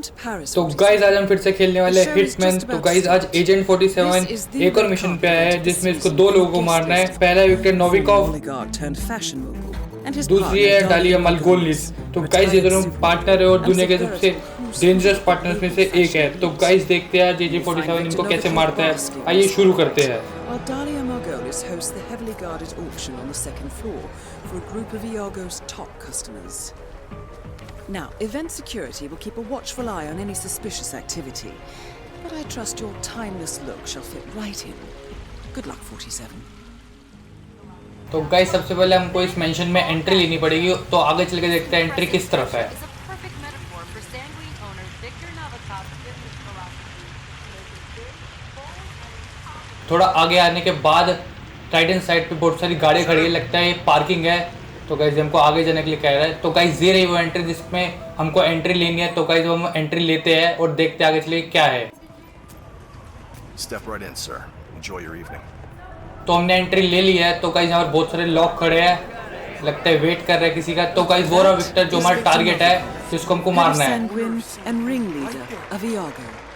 तो गाइज आज हम फिर से खेलने वाले हिटमैन। तो गाइज आज एजेंट 47 एक और मिशन पे आया है जिसमें इसको दो लोगों को मारना है। पहला है विक्टर नोविकोव, दूसरी है डालिया मलगोलिस। तो गाइज ये दोनों पार्टनर है और दुनिया के सबसे डेंजरस पार्टनर्स में से एक है। तो गाइज देखते हैं आज एजेंट 47 इनको कैसे मारता है। आइए शुरू करते हैं। Dalia Margolis hosts the heavily guarded auction on the second floor for a group of Iago's top customers. Now, event security will keep a watchful eye on any suspicious activity, but I trust your timeless look shall fit right in. Good luck, 47. तो guys सबसे पहले हमको इस mention में entry लेनी पड़ेगी। तो आगे चल के देखते हैं एंट्री किस तरफ है। थोड़ा आगे आने के बाद राइट हैंड साइड पे बहुत सारी गाड़ी खड़ी है, लगता है ये पार्किंग है। तो गाइस हमको आगे जाने के लिए कह रहा है। तो गाइस ये रही वो एंट्री जिसमें हमको एंट्री लेनी है। तो गाइस हम एंट्री लेते हैं और देखते हैं आगे चलिए क्या है। Step right in, sir. Enjoy your evening. तो हमने एंट्री ले ली है। तो गाइस यहाँ पर बहुत सारे लोग खड़े हैं, लगता है वेट कर रहे हैं किसी का। तो गाइस वो रहा विक्टर जो हमारा टारगेट है जिसको हमको मारना है।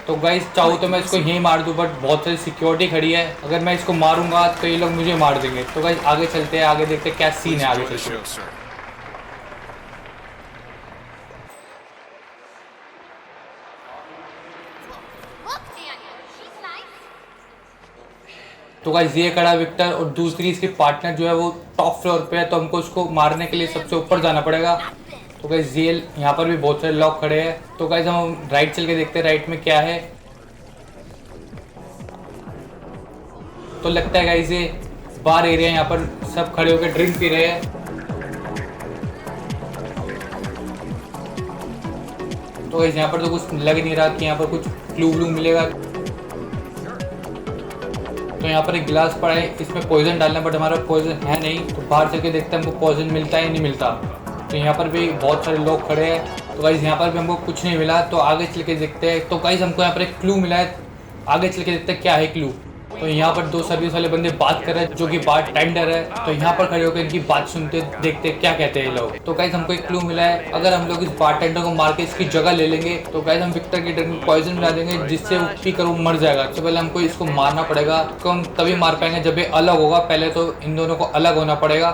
तो गाइस चाहूँ तो मैं इसको यहीं मार दूँ, बट बहुत सारी सिक्योरिटी खड़ी है। अगर मैं इसको मारूंगा तो ये लोग मुझे मार देंगे। तो गाइस आगे चलते हैं, आगे देखते हैं क्या सीन है। आगे चलते हैं। तो गाइस ये खड़ा विक्टर और दूसरी इसकी पार्टनर जो है वो टॉप फ्लोर पे है। तो हमको उसको मारने के लिए सबसे ऊपर जाना पड़ेगा। तो गाइस ये यहाँ पर भी बहुत सारे लोग खड़े हैं। तो गाइस हम राइट चल के देखते हैं राइट में क्या है। तो लगता है गाइस ये बार एरिया, यहाँ पर सब खड़े होकर ड्रिंक पी रहे हैं। तो गाइस यहाँ पर तो कुछ लग नहीं रहा कि यहाँ पर कुछ क्लू व्लू मिलेगा। तो यहाँ पर एक गिलास पड़ा है, इसमें पॉइजन डालना, बट हमारा पॉइजन है नहीं। तो बाहर चल के देखते हैं हमको पॉइजन मिलता है या नहीं मिलता। तो यहाँ पर भी बहुत सारे लोग खड़े हैं। तो गाइस यहाँ पर भी हमको कुछ नहीं मिला। तो आगे चल के देखते हैं। तो गाइस हमको यहाँ पर एक क्लू मिला है, आगे चल के देखते हैं क्या है क्लू। तो यहाँ पर दो सर्विस वाले बंदे बात कर रहे हैं जो कि बार टेंडर है। तो यहाँ पर खड़े होकर इनकी बात सुनते देखते क्या कहते हैं ये लोग। तो गाइस हमको एक क्लू मिला है, अगर हम लोग इस बार टेंडर को मार के इसकी जगह ले लेंगे तो गाइस हम विक्टर की ड्रिंक में पॉइजन मिला देंगे जिससे वो पी कर वो मर जाएगा। तो पहले हमको इसको मारना पड़ेगा। तो हम तभी मार पाएंगे जब ये अलग होगा। पहले तो इन दोनों को अलग होना पड़ेगा।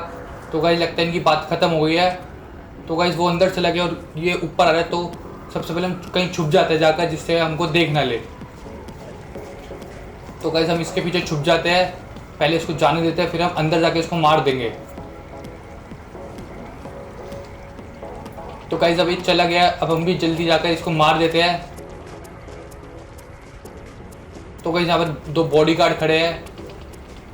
तो गाइस लगता है इनकी बात खत्म हो गई है। तो गाइस वो अंदर चला गया और ये ऊपर आ रहा है। तो सबसे पहले हम कहीं छुप जाते हैं जाकर जिससे हमको देख ना ले। तो गाइस हम इसके पीछे छुप जाते हैं, पहले इसको जाने देते हैं, फिर हम अंदर जाके इसको मार देंगे। तो गाइस अब ये चला गया, अब हम भी जल्दी जाकर इसको मार देते हैं। तो गाइस यहाँ पर दो बॉडीगार्ड खड़े हैं,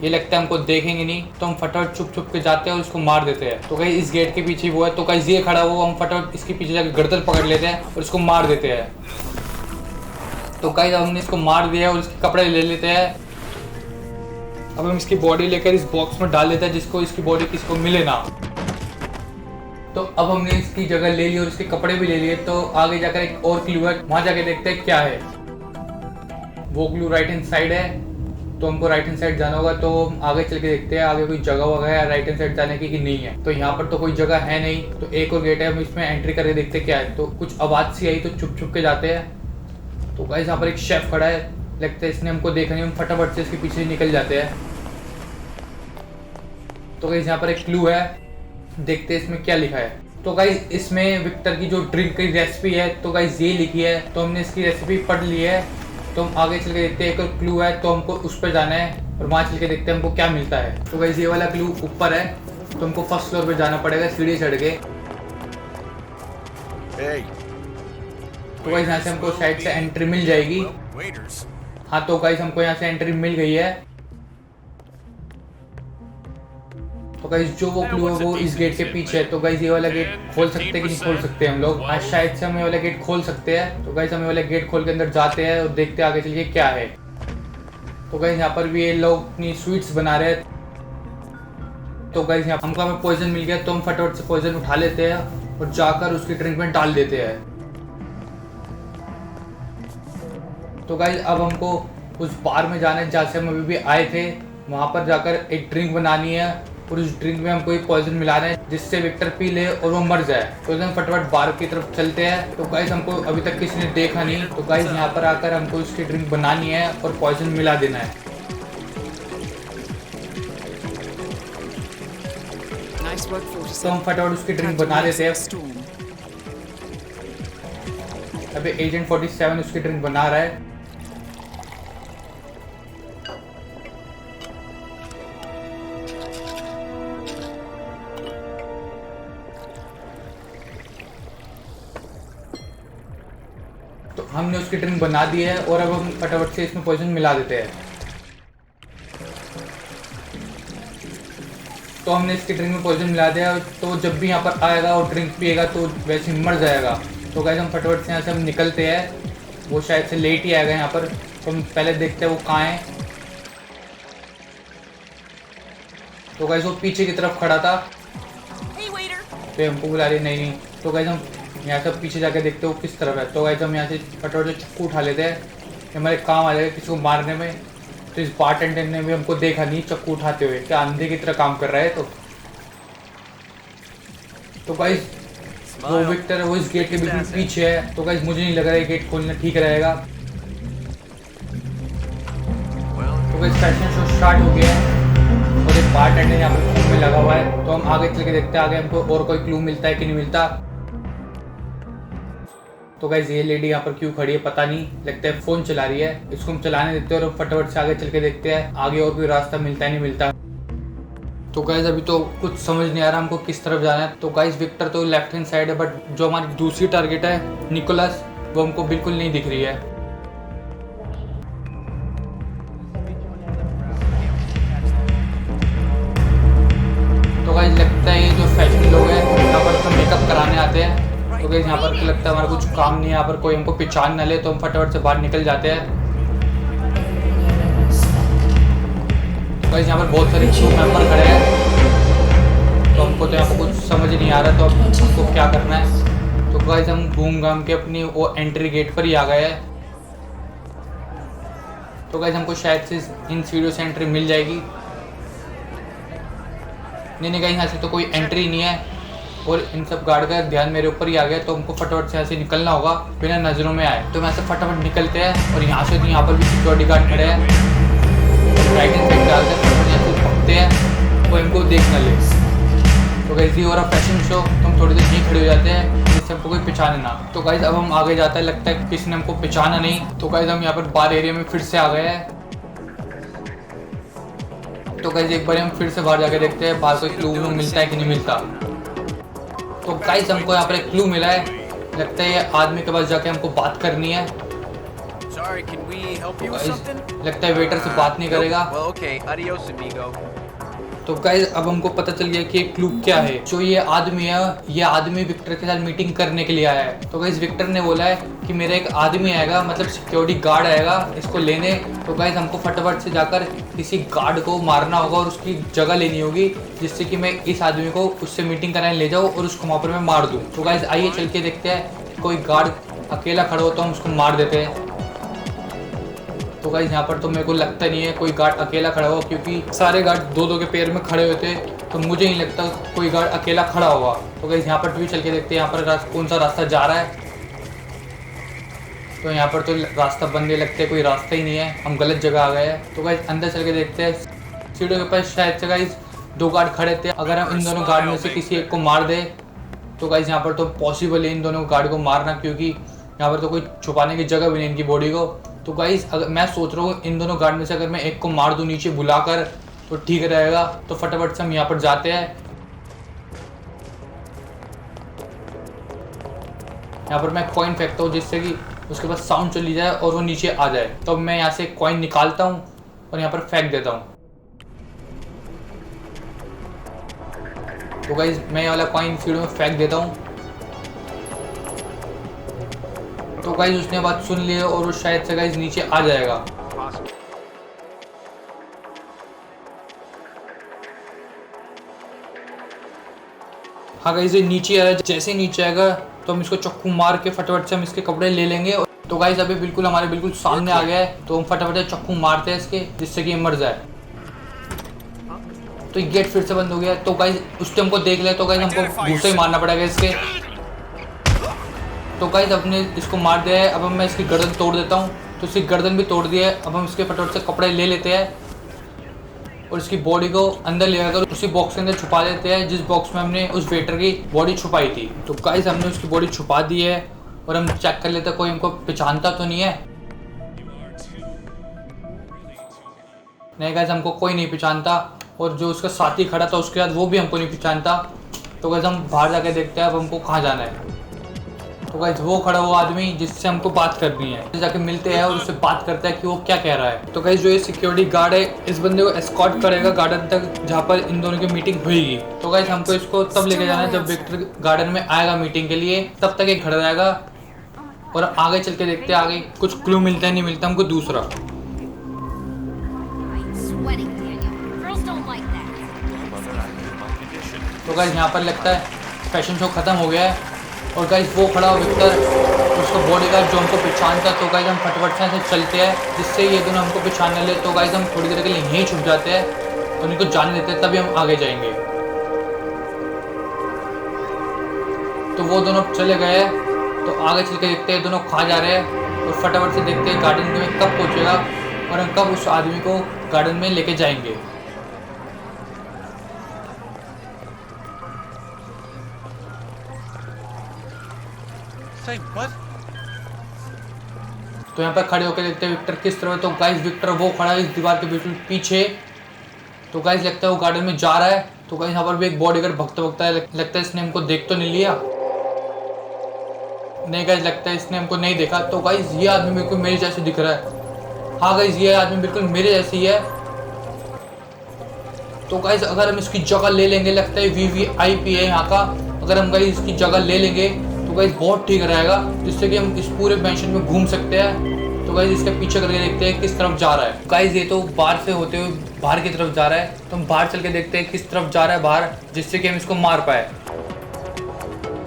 ये लगता है हमको देखेंगे नहीं। तो हम फटाफट छुप छुप के जाते हैं और इसको मार देते हैं। तो गाइस इस गेट के पीछे वो है। तो गाइस ये खड़ा हो, हम फटाफट इसके पीछे जाकर गर्दन पकड़ लेते हैं और इसको मार देते हैं। तो गाइस हमने इसको मार दिया और इसके कपड़े ले लेते हैं। अब हम इसकी बॉडी लेकर इस बॉक्स में डाल देते हैं जिसको इसकी बॉडी किसको मिले ना। तो अब हमने इसकी जगह ले ली और इसके कपड़े भी ले लिए। तो आगे जाकर एक और क्लू है, वहां जाके देखते हैं क्या है। वो क्लू राइट हैंड साइड है। तो हमको राइट हैंड साइड जाना होगा। तो आगे चल के देखते हैं आगे कोई जगह वगैरह है राइट हैंड साइड जाने की कि नहीं है। तो यहाँ पर तो कोई जगह है नहीं। तो एक और गेट है, हम इसमें एंट्री करके देखते क्या है। तो कुछ आवाज सी आई तो छुप छुप के जाते हैं। तो गाइस यहाँ पर एक शेफ खड़ा है, लगता है इसने हमको देखा नहीं। हम फटाफट से इसके पीछे निकल जाते हैं। तो गाइस यहाँ पर एक क्लू है, देखते हैं इसमें क्या लिखा है। तो गाइस इसमें विक्टर की जो ड्रिंक की रेसिपी है तो गाइस ये लिखी है। तो हमने इसकी रेसिपी पढ़ ली है। तो हम आगे चल के देखते हैं, एक और क्लू है तो हमको उस पर जाना है और वहाँ चल के देखते हैं हमको क्या मिलता है। तो गाइस ये वाला क्लू ऊपर है, तो हमको फर्स्ट फ्लोर पे जाना पड़ेगा सीढ़ी चढ़ के। तो गाइस यहाँ से हमको साइड से एंट्री मिल जाएगी। हाँ तो गाइस हमको यहाँ से एंट्री मिल गई है। तो गाइस जो वो क्लू है वो इस गेट के पीछे है। तो गाइस ये वाला गेट खोल सकते हैं कि नहीं खोल सकते हम लोग? आज शायद से हम ये वाला गेट खोल सकते हैं। तो गाइस हम ये वाला गेट खोल के अंदर जाते हैं और देखते हैं आगे चलिए क्या है। तो गाइस यहाँ पर भी ये लोग अपनी स्वीट्स बना रहे हैं। तो गाइस यहाँ हमको हमें पॉइजन मिल गया। तो हम फटाफट से पॉइजन उठा लेते हैं और जाकर उसकी ड्रिंक में डाल देते हैं। तो गाइस अब हमको उस बार में जाना है जहाँ से हम अभी भी आए थे। वहाँ पर जाकर एक ड्रिंक बनानी है और उस ड्रिंक में हमको एक पॉइजन मिला रहे हैं जिससे विक्टर पी ले और वो मर जाए। तो एकदम फटाफट बार की तरफ चलते हैं। तो गाइस हमको अभी तक किसी ने देखा नहीं, तो गाइस यहाँ पर आकर हमको उसकी ड्रिंक बनानी है और पॉइजन मिला देना है। Nice work, तो हम 47. फटाफट उसकी ड्रिंक बना देते हैं। अभी एजेंट 47 उसकी ड्रिंक बना रहा है। तो हमने उसकी ड्रिंक बना दी है और अब हम फटाफट से इसमें पॉइजन मिला देते हैं। तो हमने इसकी ड्रिंक में पॉइजन मिला दिया, तो जब भी यहाँ पर आएगा और ड्रिंक पिएगा तो वैसे ही मर जाएगा। तो गाइस हम फटाफट से यहाँ से हम निकलते हैं। वो शायद से लेट ही आएगा यहाँ पर, तो हम पहले देखते हैं वो कहाँ है। तो गाइस वो पीछे की तरफ खड़ा था, तो हमको बुला रही नहीं। तो गाइस हम यहाँ से पीछे जाके देखते हो किस तरफ है। तो गाइस हम यहाँ से फटाफट से चक्कू उठा लेते हैं, हमारे काम आ जाएगा किसी को मारने में। तो इस बारटेंडर ने भी हमको देखा नहीं चक्कू उठाते हुए, क्या अंधे की तरह काम कर रहा है। तो गाइस वो विक्टर है, वो इस गेट के बिल्कुल पीछे है। तो गाइस मुझे नहीं लग रहा है गेट खोलना ठीक रहेगा। तो गाइस फैशन शो स्टार्ट हो गया है और एक बारटेंडर यहाँ पर फोन में लगा हुआ है। तो हम आगे चल के देखते हैं आगे हमको और कोई क्लू मिलता है कि नहीं मिलता। तो गाइस ये लेडी यहाँ पर क्यों खड़ी है पता नहीं, लगता है फोन चला रही है। इसको हम चलाने देते हैं और फटाफट से आगे चल के देखते हैं आगे और कोई रास्ता मिलता है नहीं मिलता। तो गाइस अभी तो कुछ समझ नहीं आ रहा हमको किस तरफ जाना है। तो गाइस विक्टर तो लेफ्ट हैंड साइड है, बट जो हमारी दूसरी टारगेट है निकोलस, वो हमको बिल्कुल नहीं दिख रही है। तो गाइस लगता है ये जो फैशन लोग हैं यहाँ पर तो मेकअप कराने आते हैं। तो गाइस यहाँ पर लगता है हमारा कुछ काम नहीं है, यहाँ पर कोई हमको पहचान न ले, तो हम फटाफट से बाहर निकल जाते हैं। तो गाइस यहाँ पर बहुत सारे क्रू मेंबर खड़े हैं, तो हमको तो यहाँ पर कुछ समझ नहीं आ रहा, तो अब हमको क्या करना है। तो गाइस हम घूम घाम के अपनी वो एंट्री गेट पर ही आ गए हैं। तो गाइस हमको शायद से इन सीढ़ियों से एंट्री मिल जाएगी। नहीं गाइस यहाँ से तो कोई एंट्री नहीं है और इन सब गार्ड का ध्यान मेरे ऊपर ही आ गया। तो हमको फटाफट से यहाँ से निकलना होगा बिना नज़रों में आए। तो यहाँ से फटाफट निकलते हैं और यहाँ से तो यहाँ पर भी सिक्योरिटी गार्ड खड़े हैं। राइट हैंड साइड डालते हैं, फटाफट यहाँ से पकते हैं वो इनको देख न ले। तो गाइस ये हो रहा फैशन शो, तो हम थोड़ी देर यहीं खड़े हो जाते हैं जिससे हमको कोई पहचाने ना। तो गाइस अब हम आगे जाते हैं, लगता है किसी ने हमको पहचाना नहीं। तो गाइस हम यहाँ पर बार एरिया में फिर से आ गए हैं। तो गाइस एक बार हम फिर से बाहर जाके देखते हैं बाहर कोई क्लू मिलता है कि नहीं मिलता। तो गाइस हमको यहाँ पर एक क्लू मिला है, लगता है ये आदमी के पास जाके हमको बात करनी है। लगता है वेटर से बात नहीं करेगा। तो गाइस अब हमको पता चल गया कि क्लू क्या है। जो ये आदमी है, ये आदमी विक्टर के साथ मीटिंग करने के लिए आया है। तो गाइस विक्टर ने बोला है कि मेरा एक आदमी आएगा, मतलब सिक्योरिटी गार्ड आएगा इसको लेने। तो गाइस हमको फटाफट से जाकर किसी गार्ड को मारना होगा और उसकी जगह लेनी होगी, जिससे कि मैं इस आदमी को उससे मीटिंग कराने ले जाऊँ और उसको वहाँ पर मैं मार दूँ। तो गाइस आइए चल के देखते हैं, कोई गार्ड अकेला खड़ा हो तो हम उसको मार देते हैं। तो गाइस यहाँ पर तो मेरे को लगता नहीं है कोई गार्ड अकेला खड़ा हो, क्योंकि सारे गार्ड दो दो के पैर में खड़े हुए थे, तो मुझे नहीं लगता कोई गार्ड अकेला खड़ा होगा। तो गाइस यहाँ पर भी चल के देखते हैं यहाँ पर कौन सा रास्ता जा रहा है। तो यहाँ पर तो रास्ता बनने लगते है, कोई रास्ता ही नहीं है, हम गलत जगह आ गए हैं। तो गाइस अंदर चल के देखते हैं, सीढ़ियों के पास शायद से गाइस दो गार्ड खड़े थे। अगर हम इन दोनों गार्ड में से किसी एक को मार दे तो गाइस यहाँ पर तो पॉसिबल है इन दोनों गार्ड को मारना, क्योंकि यहाँ पर तो कोई छुपाने की जगह भी नहीं इनकी बॉडी को। तो गाइस अगर मैं सोच रहा हूँ इन दोनों गार्ड में से अगर मैं एक को मार दूँ नीचे बुलाकर तो ठीक रहेगा। तो फटाफट से हम यहाँ पर जाते हैं। यहाँ पर मैं कॉइन फेंकता हूँ जिससे कि उसके पास साउंड चली जाए और वो नीचे आ जाए। तो मैं यहाँ से कॉइन निकालता हूँ और यहाँ पर फेंक देता हूँ। तो गाइस मैं ये वाला कॉइन सीढ़ी में फेंक देता हूँ। तो गाइस उसने बात सुन ली और वो शायद से गाइस नीचे आ जाएगा। हाँ गाइस ये नीचे आ रहा है, जैसे नीचे आएगा तो हम इसको चक्कू मार के फटाफट से हम इसके कपड़े ले लेंगे। तो गाइस अभी बिल्कुल हमारे बिल्कुल सामने आ गया है, तो हम फटाफट से चक्कू मारते हैं इसके, जिससे कि ये मर जाए। तो ये गेट फिर से बंद हो गया। तो गाइस उस टाइम को देख ले तो गाइस हमको घूसे ही मारना पड़ेगा इसके। तो गाइस अपने इसको मार दिया है। अब मैं इसकी गर्दन तोड़ देता हूँ। तो इसकी गर्दन भी तोड़ दी है। अब हम इसके फटाफट से कपड़े ले लेते हैं और इसकी बॉडी को अंदर ले आकर उसी बॉक्स के अंदर छुपा देते हैं जिस बॉक्स में हमने उस वेटर की बॉडी छुपाई थी। तो गाइस हमने उसकी बॉडी छुपा दी है और हम चेक कर लेते हैं कोई हमको पहचानता तो नहीं है। नहीं गाइस हमको कोई नहीं पहचानता और जो उसका साथी खड़ा था उसके साथ वो भी हमको नहीं पहचानता। तो गाइस हम बाहर जाके देखते हैं अब हमको कहाँ जाना है। तो गाइस वो खड़ा हुआ आदमी जिससे हमको बात करनी है, जाके मिलते हैं और उससे बात करते हैं कि वो क्या कह रहा है। तो गाइस जो ये सिक्योरिटी गार्ड है इस बंदे को एस्कॉर्ट करेगा गार्डन तक जहाँ पर इन दोनों की मीटिंग हुई। तो गाइस हमको इसको तब लेके जाना है जब विक्टर गार्डन में आएगा मीटिंग के लिए, तब तक ये खड़ा रहेगा और आगे चल के देखते हैं आगे कुछ क्लू मिलता है नहीं मिलता हमको दूसरा। तो गाइस यहाँ पर लगता है फैशन शो खत्म हो गया है और गाइस वो खड़ा हो विक्टर उसका बॉडीगार्ड जो हमको पहचानता। तो गाइस हम फटाफट से चलते हैं जिससे ये दोनों हमको पहचानने ले। तो गाइस हम थोड़ी देर के लिए यहीं छुप जाते हैं और इनको जाने देते हैं तभी हम आगे जाएंगे। तो वो दोनों चले गए तो आगे चल के देखते हैं दोनों कहाँ जा रहे हैं और फटाफट से देखते हैं गार्डन में कब पहुँचेगा और हम कब उस आदमी को गार्डन में लेके जाएंगे। तो यहाँ पर खड़े होकर देखते हैं विक्टर किस तरह। तो गाइस विक्टर वो खड़ा है इस दीवार के बिल्कुल पीछे। तो गाइस लगता है वो गार्डन में जा रहा है। तो गाइस यहाँ पर भी एक बॉडीगार्ड भगता भगता है, लगता है इसने हमको देख तो नहीं लिया। नहीं गाइस लगता है इसने हमको नहीं देखा। तो गाइस ये आदमी बिल्कुल मेरे जैसे दिख रहा है। हाँ गाइस ये आदमी बिल्कुल मेरे जैसी है। तो गाइस अगर हम इसकी जगह ले लेंगे, लगता है VVIP है यहाँ का, अगर हम गाइस इसकी जगह ले लेंगे तो गाइस बहुत ठीक रहेगा जिससे कि हम इस पूरे मैंशन में घूम सकते हैं। तो गाइस इसका पीछे करके देखते हैं किस तरफ जा रहा है। गाइस ये तो बाहर से होते हुए बाहर की तरफ जा रहा है। तो हम बाहर चल के देखते हैं किस तरफ जा रहा है बाहर, जिससे कि हम इसको मार पाए।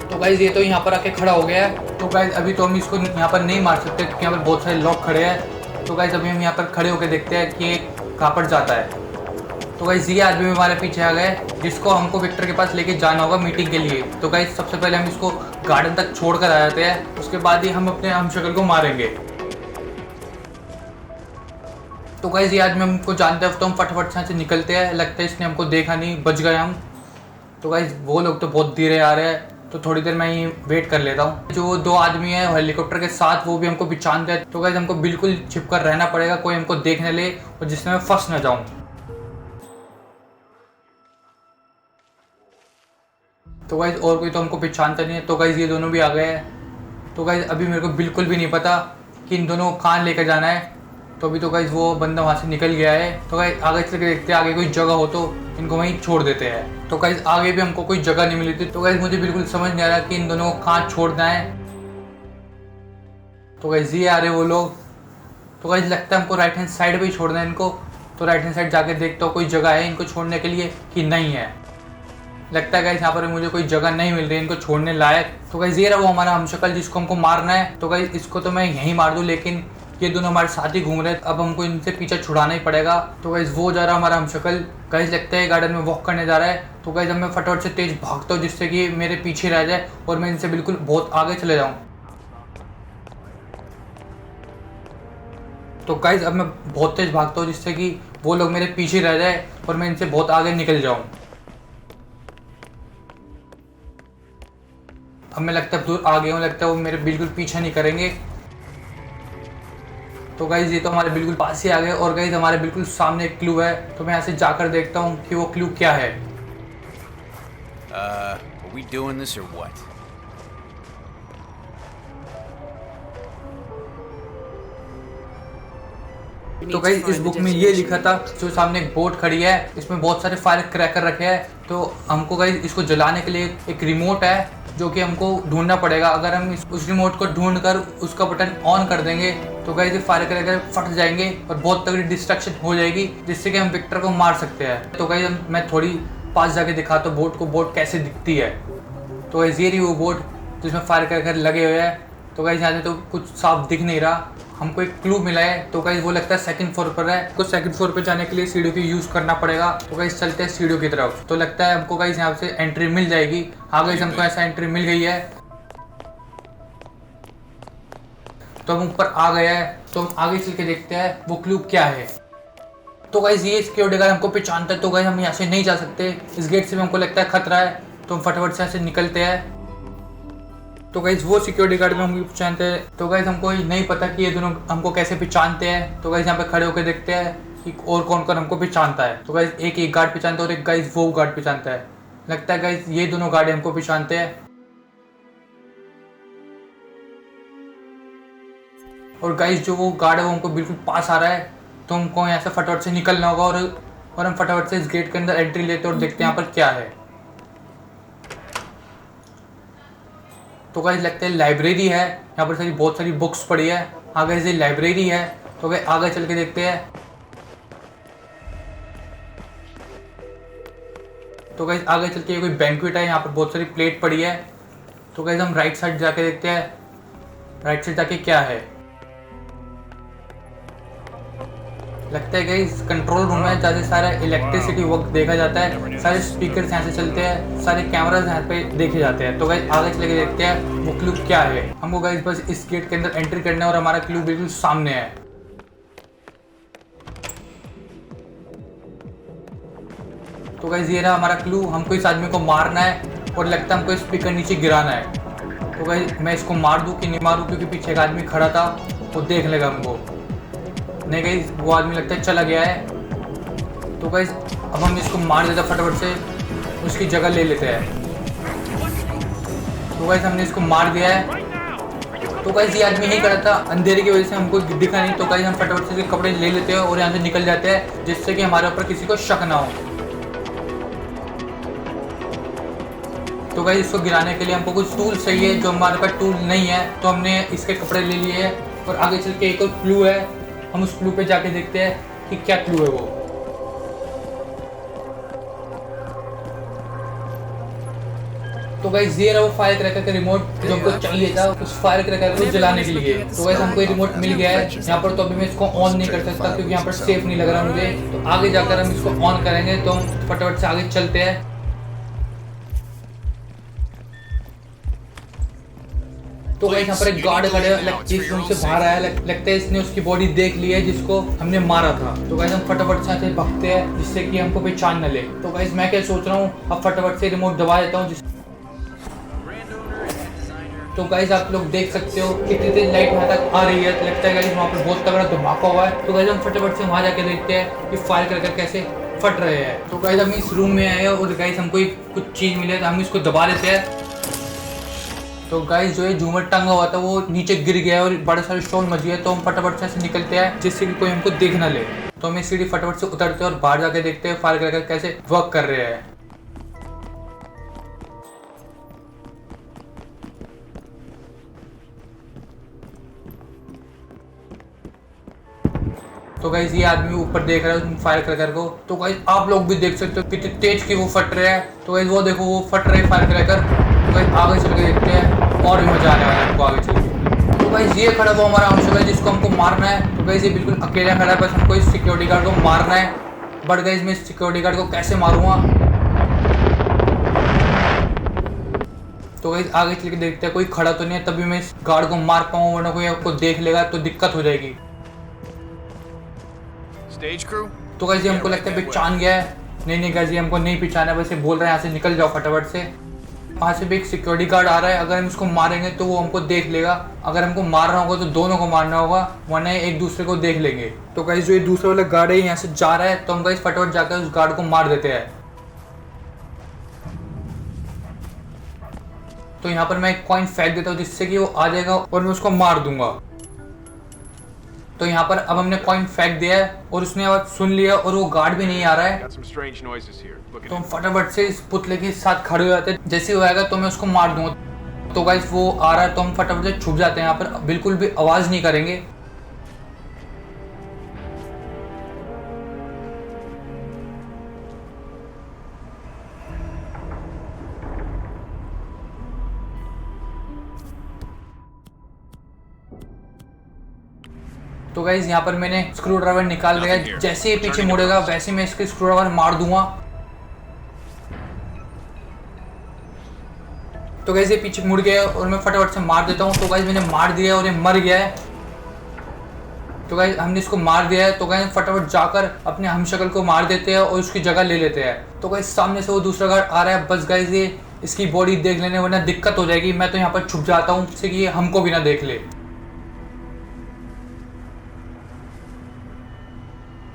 तो गाइस ये तो यहाँ पर आके खड़ा हो गया है। तो गाइस अभी तो हम इसको यहाँ पर नहीं मार सकते क्योंकि यहाँ पर बहुत सारे लोग खड़े हैं। तो गाइस अभी हम यहाँ पर खड़े होकर देखते हैं कि कहाँ पर जाता है। तो गाइस ये आदमी हमारे पीछे आ गए जिसको हमको विक्टर के पास लेके जाना होगा मीटिंग के लिए। तो गाइस सबसे पहले हम इसको गार्डन तक छोड़ कर आ जाते हैं, उसके बाद ही हम अपने हमशक्ल को मारेंगे। तो गाइस ये आदमी हमको जानते हैं तो हम फटाफट से निकलते हैं। लगता है इसने हमको देखा नहीं, बच गए हम। तो गाइस वो लोग तो बहुत धीरे आ रहे हैं तो थोड़ी देर मैं ही वेट कर लेता हूँ। जो दो आदमी है हेलीकॉप्टर के साथ वो भी हमको पहचानते हैं। तो गाइस हमको बिल्कुल छिप कर रहना पड़ेगा, कोई हमको देखने ले और जिसमें मैं फंस न जाऊँ। तो गाइस और कोई तो हमको पहचानता नहीं है। तो गाइस ये दोनों भी आ गए हैं। तो गाइस अभी मेरे को बिल्कुल भी नहीं पता कि इन दोनों को कहाँ लेकर जाना है। तो अभी तो गाइस वो बंदा वहाँ से निकल गया है। तो गाइस आगे चल के देखते हैं आगे कोई जगह हो तो इनको वहीं छोड़ देते हैं। तो गाइस आगे भी हमको कोई जगह नहीं मिली थी। तो गाइस मुझे बिल्कुल समझ नहीं आ रहा कि इन दोनों को कहाँ छोड़ना है। तो गाइस ये आ रहे वो लोग। तो गाइस लगता है हमको राइट हैंड साइड पर ही छोड़ना है इनको। तो राइट हैंड साइड जाके देखता हूँ कोई जगह है इनको छोड़ने के लिए कि नहीं है। लगता है गाइस यहाँ पर मुझे कोई जगह नहीं मिल रही है इनको छोड़ने लायक। तो गाइस ये रहा वो हमारा हमशक्ल जिसको हमको मारना है। तो गाइस इसको तो मैं यहीं मार दूँ, लेकिन ये दोनों हमारे साथ ही घूम रहे हैं, अब हमको इनसे पीछे छुड़ाना ही पड़ेगा। तो गाइस वो जा रहा हमारा हमशक्ल। गाइस लगता है गार्डन में वॉक करने जा रहा है। तो गाइस अब मैं फटाफट से तेज भागता हूँ जिससे कि मेरे पीछे रह जाए और मैं इनसे बिल्कुल बहुत आगे चले जाऊँ। तो गाइस अब मैं बहुत तेज भागता हूँ जिससे कि वो लोग मेरे पीछे रह जाए और मैं इनसे बहुत आगे निकल जाऊँ। अब मैं लगता है दूर आ गया हूँ, लगता है वो मेरे बिल्कुल पीछा नहीं करेंगे। तो गाइज ये तो हमारे बिल्कुल पास ही आ गए और गाइज हमारे बिल्कुल सामने एक क्लू है। तो मैं यहाँ से जाकर देखता हूँ कि वो क्लू क्या है। Are we doing this or what? तो गाइस इस बुक में ये लिखा था, जो सामने एक बोट खड़ी है इसमें बहुत सारे फायर क्रैकर रखे हैं। तो हमको गाइस इसको जलाने के लिए एक रिमोट है जो कि हमको ढूंढना पड़ेगा। अगर हम उस रिमोट को ढूंढ कर उसका बटन ऑन कर देंगे तो गाइस ये फायर क्रैकर फट जाएंगे और बहुत तगड़ी डिस्ट्रैक्शन हो जाएगी जिससे कि हम विक्टर को मार सकते हैं। तो गाइस मैं थोड़ी पास जाके दिखाता हूँ बोट को, बोट कैसे दिखती है। तो गाइस ये रही वो बोट जिसमें फायर क्रैकर लगे हुए हैं। तो गाइस यहाँ से तो कुछ साफ दिख नहीं रहा, हमको एक क्लू मिला है, तो गाइस वो लगता है सेकंड फ्लोर पर है। तो सेकंड फ्लोर पे जाने के लिए सीढ़ियों की यूज करना पड़ेगा। तो गाइस चलते हैं सीढ़ियों की तरफ। तो लगता है हमको गाइस यहाँ से एंट्री मिल जाएगी। हाँ गाइस हमको ऐसा एंट्री मिल गई है, तो हम ऊपर आ गए हैं। तो हम आगे चल के देखते हैं वो क्लू क्या है। तो गाइस ये सिक्योरिटी गार्ड हमको पहचानता है, तो गाइस हम यहाँ से नहीं जा सकते। इस गेट से भी हमको लगता है खतरा है, तो हम फटाफट से यहाँ से निकलते हैं। तो गाइस वो सिक्योरिटी गार्ड में हमको पहचानते हैं। तो गाइस हमको नहीं पता कि ये दोनों हमको कैसे पहचानते हैं। तो गाइस यहाँ पे खड़े होकर देखते हैं कि और कौन कौन हमको पहचानता है। तो गाइस एक गार्ड पहचानता है और एक गाइस वो गार्ड पहचानता है। लगता है गाइस ये दोनों गार्ड हमको पहचानते हैं। और गाइस जो वो गार्ड है वो हमको बिल्कुल पास आ रहा है, तो हमको यहाँ से फटाफट से निकलना होगा और हम फटाफट से इस गेट के अंदर एंट्री लेते हैं और देखते हैं यहाँ पर क्या है। तो गाइस लगता है लाइब्रेरी है, यहाँ पर बहुत सारी बुक्स पड़ी है। आगे से लाइब्रेरी है, तो गाइस आगे चल के देखते हैं। तो गाइस आगे चल के कोई बैंक्वेट है, यहाँ पर बहुत सारी प्लेट पड़ी है। तो गाइस हम राइट साइड जाके देखते हैं, राइट साइड जाके क्या है। लगता है गाइस कंट्रोल रूम है, जहाँ से सारा इलेक्ट्रिसिटी वर्क देखा जाता है। सारे स्पीकर्स यहाँ से चलते हैं, सारे कैमरास यहाँ पे देखे जाते हैं। तो गाइस आगे चले के देखते हैं वो क्लू क्या है। हमको गाइस बस इस गेट के अंदर एंट्री करना है और हमारा क्लू बिल्कुल सामने है। तो गाइस ये रहा हमारा क्लू। हमको इस आदमी को मारना है और लगता है हमको स्पीकर नीचे गिराना है। तो गाइस मैं इसको मार दूं कि नहीं मारूं, क्योंकि पीछे एक आदमी खड़ा था, वो देख लेगा हमको। नहीं गाइस वो आदमी लगता है चला गया है। तो गाइस अब हम इसको मार देते फटाफट से, उसकी जगह ले लेते हैं। तो गाइस हमने इसको मार दिया है। तो गाइस ये आदमी यही खड़ा था, अंधेरे की वजह से हमको दिखा नहीं। तो गाइस हम फटाफट से इसके कपड़े ले लेते हैं और यहाँ से निकल जाते हैं, जिससे कि हमारे ऊपर किसी को शक ना हो। तो गाइस इसको गिराने के लिए हमको कुछ टूल चाहिए, जो हमारे पास टूल नहीं है। तो हमने इसके कपड़े ले लिए हैं और आगे चल के एक और क्लू है, हम उस क्लू पे जाके देखते हैं कि क्या क्लू है वो। तो गाइस ये रहा वो फायर क्रैकर का रिमोट जो हमको चाहिए था उस फायर क्रैकर को जलाने के लिए। तो गाइस हमको ये रिमोट मिल गया है यहाँ पर। तो अभी मैं इसको ऑन नहीं कर सकता क्योंकि यहाँ पर सेफ नहीं लग रहा मुझे। तो आगे जाकर हम इसको ऑन करेंगे। तो हम फटाफट से आगे चलते हैं। तो गाइस यहाँ पर एक गार्ड खड़े हैं, जिस रूम से बाहर आया लगता है इसने उसकी बॉडी देख ली है जिसको हमने मारा था। तो गाइस हम फटाफट से भागते हैं जिससे कि हमको पहचान न ले। तो गाइस मैं क्या सोच रहा हूँ, अब फटाफट से रिमोट दबा देता हूँ। तो गाइस आप लोग देख सकते हो कितनी तेज लाइट वहाँ तक आ रही है। लगता है गाइस वहाँ पर बहुत तगड़ा धमाका हुआ है। तो गाइस हम फटाफट से वहाँ जाके देखते हैं कि फायर क्रैकर कैसे फट रहे हैं। तो गाइस हम इस रूम में आए हैं और गाइस हमको कुछ चीज़ मिली है, तो हम इसको दबा देते हैं। तो गाइस जो ये झूमर टंगा हुआ था वो नीचे गिर गया और बड़े सारे स्टोन मच गए। तो हम फटाफट से निकलते हैं जिससे कि कोई हमको देख ना ले। तो हम सीढ़ी फटाफट से उतरते हैं और बाहर जाके देखते हैं फायर क्रैकर कैसे वर्क कर रहे हैं। तो गाइस ये आदमी ऊपर देख रहा है फायर क्रैकर को। तो गाइस आप लोग भी देख सकते हो कितनी तेज की वो फट रहे हैं। तो गाइस वो देखो वो फट रहे फायर क्रैकर। तो गाइस आगे चल के देखते हैं और भी मजा आने वाला है हमको आगे चल के। तो गाइस ये खड़ा हुआ हमारा अंशुल है जिसको हमको मारना है। तो गाइस ये बिल्कुल अकेला खड़ा है, बस हमको इस सिक्योरिटी गार्ड को मारना है। बट गाइस मैं इस सिक्योरिटी गार्ड को कैसे मारूंगा। तो गाइस आगे चल के देखते हैं कोई खड़ा तो नहीं है, तभी मैं इस गार्ड को मार पाऊँ, वरना कोई आपको देख लेगा तो दिक्कत हो जाएगी। तो गाइस ये हमको लगता है पहचान गया है। नहीं गाइस ये हमको नहीं पहचाना, बस ये बोल रहा है यहाँ से निकल जाओ फटाफट से। वहाँ से भी एक सिक्योरिटी गार्ड आ रहा है, अगर हम इसको मारेंगे तो वो हमको देख लेगा। अगर हमको मारना होगा तो दोनों को मारना होगा, वरना एक दूसरे को देख लेंगे। तो गाइस जो ये दूसरा वाला गार्ड है यहाँ से जा रहा है, तो हम गाइस फटाफट जाकर उस गार्ड को मार देते हैं। तो यहाँ पर मैं एक कॉइन फेंक देता हूँ जिससे कि वो आ जाएगा और मैं उसको मार दूंगा। तो यहाँ पर अब हमने कॉइन फेंक दिया है और उसने आवाज सुन लिया और वो गार्ड भी नहीं आ रहा है। तो हम फटाफट से इस पुतले के साथ खड़े हो जाते हैं, जैसे वो आएगा तो मैं उसको मार दूंगा। तो गाइस वो आ रहा है तो हम फटाफट से छुप जाते हैं, यहाँ पर बिल्कुल भी आवाज नहीं करेंगे। तो गाइस यहाँ पर मैंने स्क्रू ड्राइवर निकाल लिया है। जैसे ही पीछे मुड़ेगा वैसे मैं इसके स्क्रू ड्राइवर मार दूंगा। तो गाइस ये पीछे मुड़ गया और मैं फटाफट से मार देता हूँ। तो गाइस मैंने मार दिया और ये मर गया है। तो गाइस हमने इसको मार दिया है। तो गाइस फटाफट जाकर अपने हमशक्ल को मार देते हैं और उसकी जगह ले लेते हैं। तो गाइस सामने से वो दूसरा गार्ड आ रहा है। बस गाइस ये इसकी बॉडी देख लेने वरना दिक्कत हो जाएगी। मैं तो यहाँ पर छुप जाता हूँ जिससे कि ये हमको भी ना देख ले।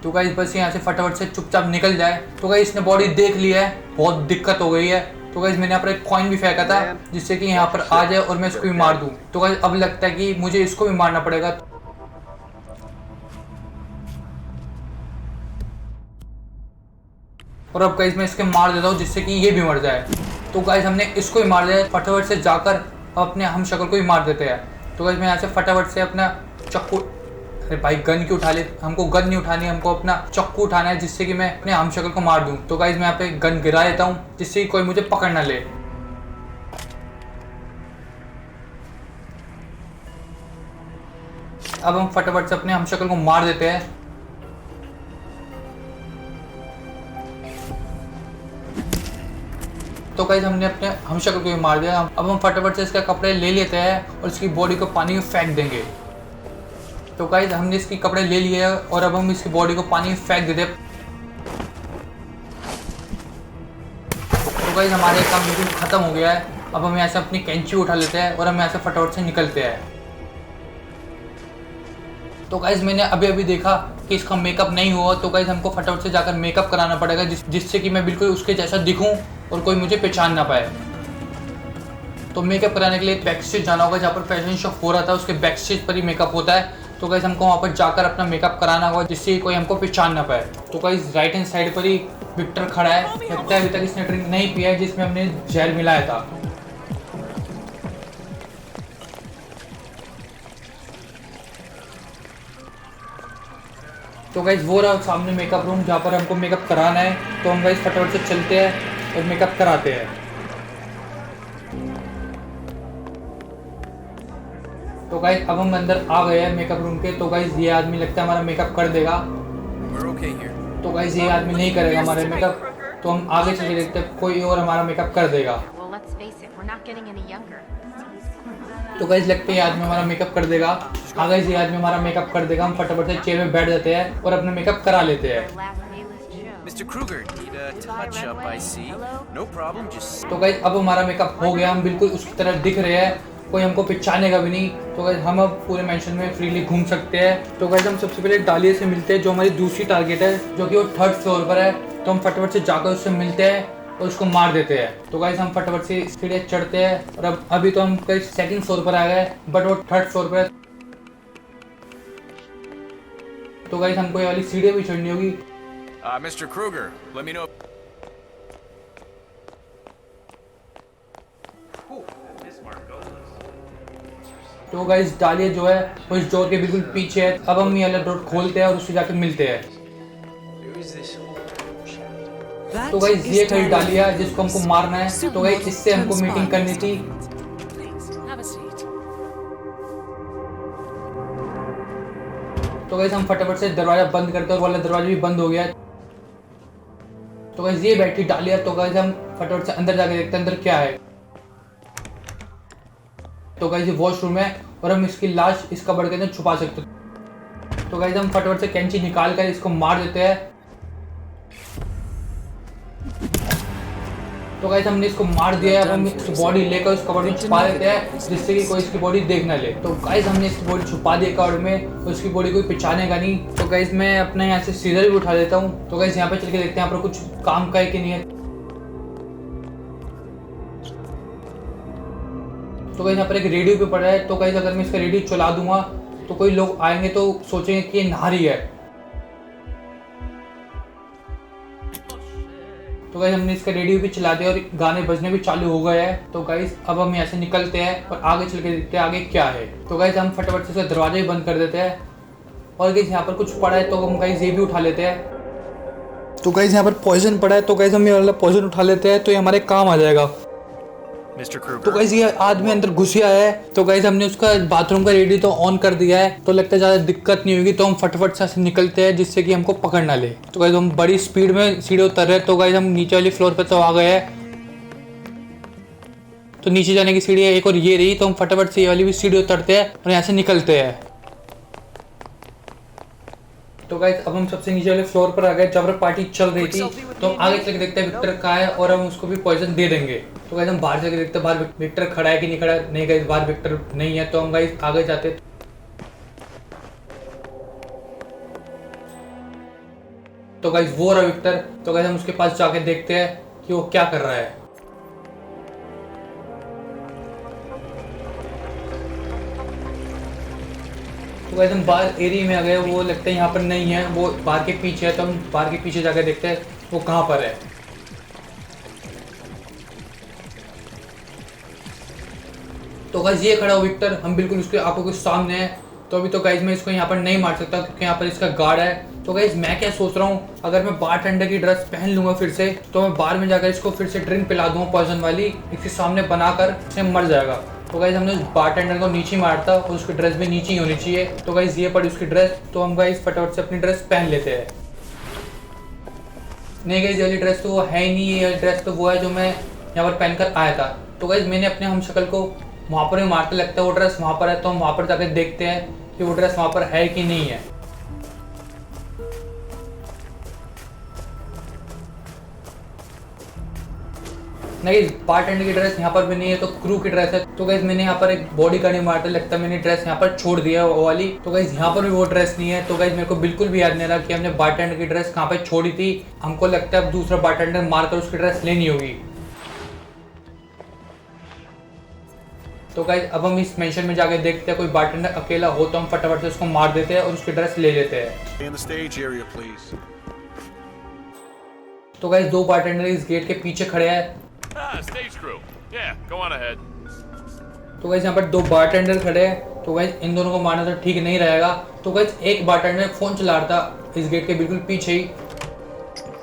तो गाइस बस यहाँ से फटाफट से चुपचाप निकल जाए। तो गाइस इसने बॉडी देख ली है, बहुत दिक्कत हो गई है। तो गाइस मैंने यहाँ पर एक कॉइन भी फेंका था जिससे कि यहाँ पर आ जाए और मैं इसको भी मार दूँ। तो गाइस अब लगता है कि मुझे इसको भी मारना पड़ेगा। और अब गाइस मैं इसके मार देता हूँ जिससे कि ये भी मर जाए। तो गाइस हमने इसको भी मार दिया। फटाफट से जाकर अपने हमशक्ल को भी मार देते हैं। तो गाइस मैं यहाँ से फटाफट से अपना चाकू, अरे भाई गन क्यों उठा ले, हमको गन नहीं उठानी, हमको अपना चाकू उठाना है जिससे कि मैं अपने हमशक्ल को मार दूं। तो गाइस मैं यहाँ पे गन गिरा देता हूँ जिससे कि कोई मुझे पकड़ ना ले। अब हम फटाफट से अपने हमशक्ल को मार देते हैं। तो गाइस हमने अपने हमशक्ल को भी मार दिया। अब हम फटाफट से इसके कपड़े ले लेते हैं और इसकी बॉडी को पानी में फेंक देंगे। तो गाइस हमने इसकी कपड़े ले लिए हैं और अब हम इसकी बॉडी को पानी में फेंक देते हैं। तो गाइस हमारे काम बिल्कुल खत्म हो गया है। अब हम यहाँ से अपनी कैंची उठा लेते हैं और हम यहाँ से फटाफट से निकलते हैं। तो गाइस मैंने अभी अभी देखा कि इसका मेकअप नहीं हुआ। तो गाइस हमको फटाफट से जाकर मेकअप कराना पड़ेगा जिससे कि मैं बिल्कुल उसके जैसा दिखूं और कोई मुझे पहचान ना पाए। तो मेकअप कराने के लिए बैक स्टेज जाना होगा, जहाँ पर फैशन शो हो रहा था उसके बैक स्टेज पर ही मेकअप होता है। तो गाइस हमको वहाँ पर जाकर अपना मेकअप कराना होगा जिससे कोई हमको पहचान ना पाए। तो गाइस राइट हैंड साइड पर ही विक्टर खड़ा है। लगता है अभी तक इसने ड्रिंक नहीं पिया है जिसमें हमने जहर मिलाया था। तो गाइस वो रहा सामने मेकअप रूम जहाँ पर हमको मेकअप कराना है। तो हम गाइस फटाफट से चलते हैं और मेकअप कराते हैं। तो गाइस अब हम अंदर आ गए हैं मेकअप रूम के। तो गाइस ये आदमी लगता है हमारा मेकअप कर देगा। तो गाइस ये आदमी नहीं करेगा हमारा मेकअप। तो हम आगे चले देखते हैं कोई और हमारा मेकअप कर देगा। तो गाइस लगता है ये आदमी हमारा मेकअप कर देगा। हाँ गाइस ये आदमी हमारा मेकअप कर देगा। हम फटाफट से चेयर में बैठ जाते हैं और अपना मेकअप करा लेते हैं। Mr. Kruger, need a touch-up, I see. No problem, just... तो गाइस अब हमारा मेकअप हो गया। हम बिल्कुल उसकी तरह दिख रहे हैं, कोई हमको पहचानेगा भी नहीं। तो गाइस हम अब पूरे मेंशन में फ्रीली घूम सकते हैं। तो गाइस हम सबसे पहले डालिया से मिलते हैं जो हमारी दूसरी टारगेट है, जो कि वो 3rd फ्लोर पर है। तो हम फटाफट से जाकर उससे मिलते हैं और उसको मार देते हैं। तो गाइस हम फटाफट से सीढ़ियाँ चढ़ते हैं और अब अभी तो हम कहीं 2nd फ्लोर पर आ गए, बट वो 3rd फ्लोर पर है। तो गाइस हमको ये वाली सीढ़ियाँ भी चढ़नी होगी। Mr. Kruger, let me know. तो गाइस डालिया जो है वो इस डोर के बिल्कुल पीछे है। अब हम ये वाला डोर खोलते हैं और उससे जाकर मिलते हैं। तो गाइस ये खड़ी डालिया जिसको हमको मारना है। तो गाइस इससे हमको मीटिंग करनी थी। तो गाइस हम फटाफट से दरवाजा बंद करते हैं और वाला दरवाजा भी बंद हो गया। तो गाइस ये बैठी डालिया। तो गाइस हम फटाफट से अंदर जाके देखते हैं अंदर क्या है। तो गाइस ये वॉशरूम है और हम इसकी लाश इस कबर्ड के अंदर छुपा सकते हैं। तो गाइस हम फटाफट से कैंची निकाल कर इसको मार देते हैं। तो गाइस हमने इसको मार दिया है। अब हम इसकी बॉडी लेकर उस कबर्ड में छुपा देते हैं जिससे कि कोई इसकी बॉडी देख ना ले। तो गाइस हमने इसकी बॉडी छुपा दी कबर्ड में, उसकी बॉडी कोई पहचानेगा नहीं। तो गाइस मैं अपने यहाँ से सीजर भी उठा देता हूँ। तो गाइस यहाँ पे चल के देखते हैं यहाँ पर कुछ काम का है कि नहीं है। तो गाइस यहाँ पर एक रेडियो भी पड़ा है। तो गाइस अगर मैं इसका रेडियो चला दूंगा तो कोई लोग आएंगे तो सोचेंगे कि ये नारी है। तो गाइस हमने इसका रेडियो भी चला दिया और गाने बजने भी चालू हो गए हैं। तो गाइस अब हम यहाँ से निकलते हैं और आगे चल के देखते हैं आगे क्या है। तो गाइस हम फटाफट से इसका दरवाजा ही बंद कर देते हैं। और गाइस यहाँ पर कुछ पड़ा है तो हम गाइस ये भी उठा लेते हैं। तो गाइस यहाँ पर पॉइजन पड़ा है। तो गाइस हम ये वाला पॉइजन उठा लेते हैं तो ये हमारे काम आ जाएगा। Mr. तो Kruger. गाइस ये आदमी अंदर घुस आया है। तो गाइस हमने उसका बाथरूम का रेडी तो ऑन कर दिया है, तो लगता है ज़्यादा दिक्कत नहीं होगी, तो हम फटाफट से निकलते हैं जिससे कि हमको पकड़ ना ले। तो गाइस हम बड़ी स्पीड में सीढ़ी उतर रहे हैं। तो गाइस हम नीचे वाली फ्लोर पे तो आ गए हैं। तो नीचे जाने की सीढ़ी है एक और ये रही, तो हम फटाफट से ये वाली भी सीढ़ी उतरते हैं और यहाँ से निकलते हैं। तो गाइस अब हम सबसे नीचे वाले फ्लोर पर आ गए जहाँ पर पार्टी चल रही थी। तो हम आगे चल के देखते हैं विक्टर कहाँ है और हम उसको भी पॉइजन दे देंगे। तो गाइस हम बाहर चल के देखते हैं बाहर विक्टर खड़ा है कि नहीं खड़ा। नहीं गाइस बाहर विक्टर नहीं है। तो हम गाइस आगे जाते। तो गाइस वो रहा विक्टर। तो गाइस हम उसके पास जाके देखते हैं कि वो क्या कर रहा है। तो गाइस हम बाहर एरिया में आ गए। वो लगता है यहाँ पर नहीं है, वो बाहर के पीछे है। तो हम बाहर के पीछे जाकर देखते हैं वो कहाँ पर है। तो गाइस ये खड़ा हो विक्टर, हम बिल्कुल उसके आंखों के सामने है। तो अभी तो गाइस मैं इसको यहाँ पर नहीं मार सकता क्योंकि यहाँ पर इसका गार्ड है। तो गाइस मैं क्या सोच रहा हूँ, अगर मैं बारटेंडर की ड्रेस पहन लूंगा फिर से, तो मैं बार में जाकर इसको फिर से ड्रिंक पिला दूंगा पॉइजन वाली, इसके सामने बनाकर इसे मर जाएगा। तो गाइस हमने उस बारटेंडर को नीचे मारता और उसकी ड्रेस भी नीचे ही होनी चाहिए। तो गाइस ये पड़ी उसकी ड्रेस। तो हम गाइस फटाफट से अपनी ड्रेस पहन लेते हैं। नहीं गाइस ये वाली ड्रेस तो वो है ही नहीं, ये ड्रेस तो वो है जो मैं यहाँ पर पहनकर आया था। तो गाइस मैंने अपने हमशक्ल को वहाँ पर ही मारते, लगता है वो ड्रेस वहाँ पर है। तो हम वहाँ पर जाकर देखते हैं कि वो ड्रेस वहाँ पर है कि नहीं है। नहीं बारटेंडर की ड्रेस यहाँ पर भी नहीं है, तो क्रू की ड्रेस है। तो गाइस मैंने यहाँ पर एक बॉडी गार्ड मारते, लगता है मैंने ड्रेस यहाँ पर छोड़ दिया है वो वाली। तो गाइस यहाँ पर भी वो ड्रेस नहीं है। तो गाइस मेरे को बिल्कुल भी याद नहीं रहा कि हमने बारटेंडर की ड्रेस कहाँ पे छोड़ी थी। हमको लगता है अब दूसरा बारटेंडर मारकर उसकी ड्रेस लेनी होगी। तो गाइस अब हम इस मेंशन में जाके देखते हैं कोई बारटेंडर अकेला हो तो हम फटाफट से उसको मार देते हैं और उसकी ड्रेस ले लेते हैं। In the stage area, please. तो गाइस दो बारटेंडर इस गेट के पीछे खड़े हैं। Stage crew. Yeah, go on ahead. तो गाइस यहाँ पर दो बारटेंडर खड़े हैं। तो गाइस इन दोनों को मारना तो ठीक नहीं रहेगा। तो गाइस एक बारटेंडर फोन चला रहा था इस गेट के बिल्कुल पीछे ही।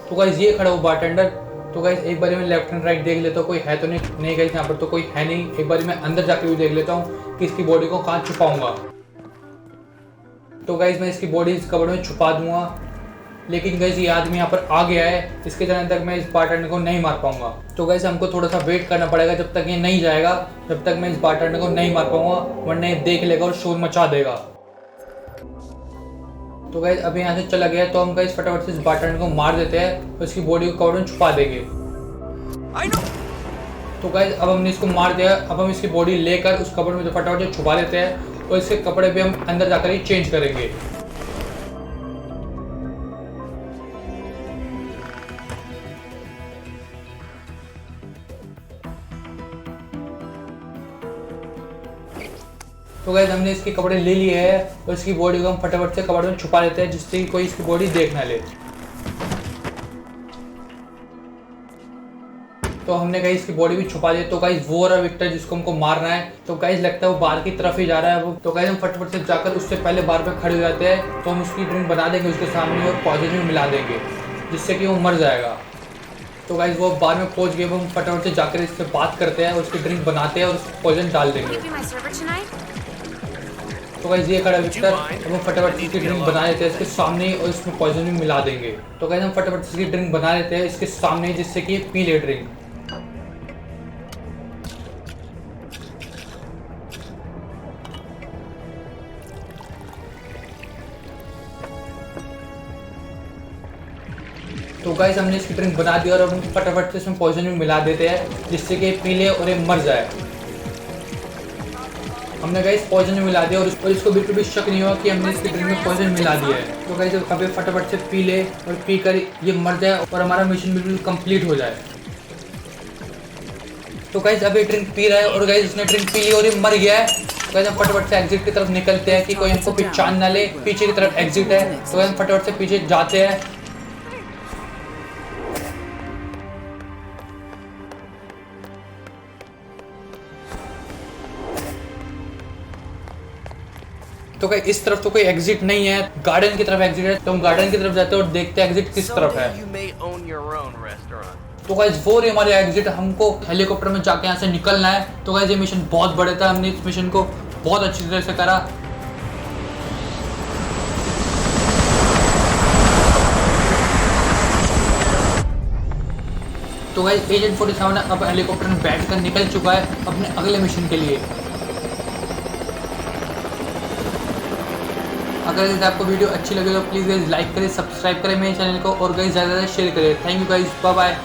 तो गाइस ये खड़ा वो बारटेंडर। तो गाइस एक बार मैं लेफ्ट एंड राइट देख लेता हूँ कोई है तो नहीं गाइस यहाँ पर तो कोई है नहीं। एक बार मैं अंदर जाके भी देख लेता हूँ कि इसकी बॉडी को कहाँ छुपाऊंगा। तो गाइस मैं इसकी बॉडी इस कबर्ड में छुपा दूंगा, लेकिन गाइस ये आदमी यहाँ पर आ गया है, इसके जाने तक मैं इस बारटेंडर को नहीं मार पाऊंगा। तो गाइस हमको थोड़ा सा वेट करना पड़ेगा जब तक ये नहीं जाएगा, जब तक मैं इस बारटेंडर को नहीं मार पाऊंगा, वरना ये देख लेगा और शोर मचा देगा। तो गाइस अभी यहाँ से चला गया तो हम गाइस फटाफट से इस बारटेंडर को मार देते हैं और इसकी बॉडी को कवर में छुपा देंगे। तो गाइस अब हमने इसको मार दिया। अब हम इसकी बॉडी लेकर उस कपड़े में फटाफट से छुपा लेते हैं और इसके कपड़े भी हम अंदर जाकर ही चेंज करेंगे। तो गाइस हमने इसके कपड़े ले लिए हैं और इसकी बॉडी को हम फटाफट से कपड़े में छुपा लेते हैं जिससे कि कोई इसकी बॉडी देख ना ले। तो हमने गाइस इसकी बॉडी भी छुपा ली। तो गाइस वो रहा विक्टर जिसको हमको मारना है। तो गाइस लगता है वो बाहर की तरफ ही जा रहा है वो। तो गाइस हम फटाफट से जाकर उससे पहले बाहर पे खड़े हो जाते हैं। तो हम उसकी ड्रिंक बना देंगे उसके सामने और पॉइजन भी मिला देंगे जिससे कि वो मर जाएगा। तो गाइस वो बाहर में पहुंच गए। वो हम फटाफट से जाकर इससे बात करते हैं और उसकी ड्रिंक बनाते हैं और उसको पॉइजन डाल देंगे। तो गाइस ये खड़ा विक्टर। हम फटाफट से इसकी ड्रिंक बना लेते हैं इसके सामने ही और इसमें पॉइजन भी मिला देंगे। तो गाइस हम फटाफट से इसकी ड्रिंक बना लेते हैं इसके सामने जिससे कि ये पी ले ड्रिंक। तो गाइस हमने इसकी ड्रिंक बना दी और अब हम फटाफट से इसमें पॉइजन भी मिला देते हैं जिससे कि पी ले और ये मर जाए। हमने गाइस पॉइजन भी मिला दिया और इसको बिल्कुल भी शक नहीं हुआ कि हमने इसकी ड्रिंक में पॉइजन मिला दिया है। तो गाइस अभी फटाफट से पी ले और पी कर ये मर जाए और हमारा मिशन बिल्कुल कंप्लीट हो जाए। तो गाइस अभी ड्रिंक पी रहा है और गाइस इसने ड्रिंक पी ली और ये मर गया है। तो गाइस हम फटाफट से एग्जिट की तरफ निकलते हैं कि कोई हमको पहचान ना ले। पीछे की तरफ एग्जिट है। तो गाइस हम फटाफट से पीछे जाते हैं। तो गाइस इस तरफ तो कोई एग्जिट नहीं है, गार्डन की तरफ एग्जिट है। तो हम गार्डन की तरफ जाते हैं और देखते हैं एग्जिट किस तरफ है। तो गाइस वो रही हमारी एग्जिट, हमको हेलीकॉप्टर में जाके यहाँ से निकलना है। तो गाइस ये मिशन बहुत बड़ा था, हमने इस मिशन को बहुत अच्छी तरह से करा। तो गाइस एजेंट 47 अब हेलीकॉप्टर में बैठकर निकल चुका है अपने अगले मिशन के लिए। अगर गाइस आपको वीडियो अच्छी लगे तो प्लीज़ गाइस लाइक करें, सब्सक्राइब करें मेरे चैनल को और गाइस ज़्यादा से ज़्यादा शेयर करें। Thank you guys, bye bye.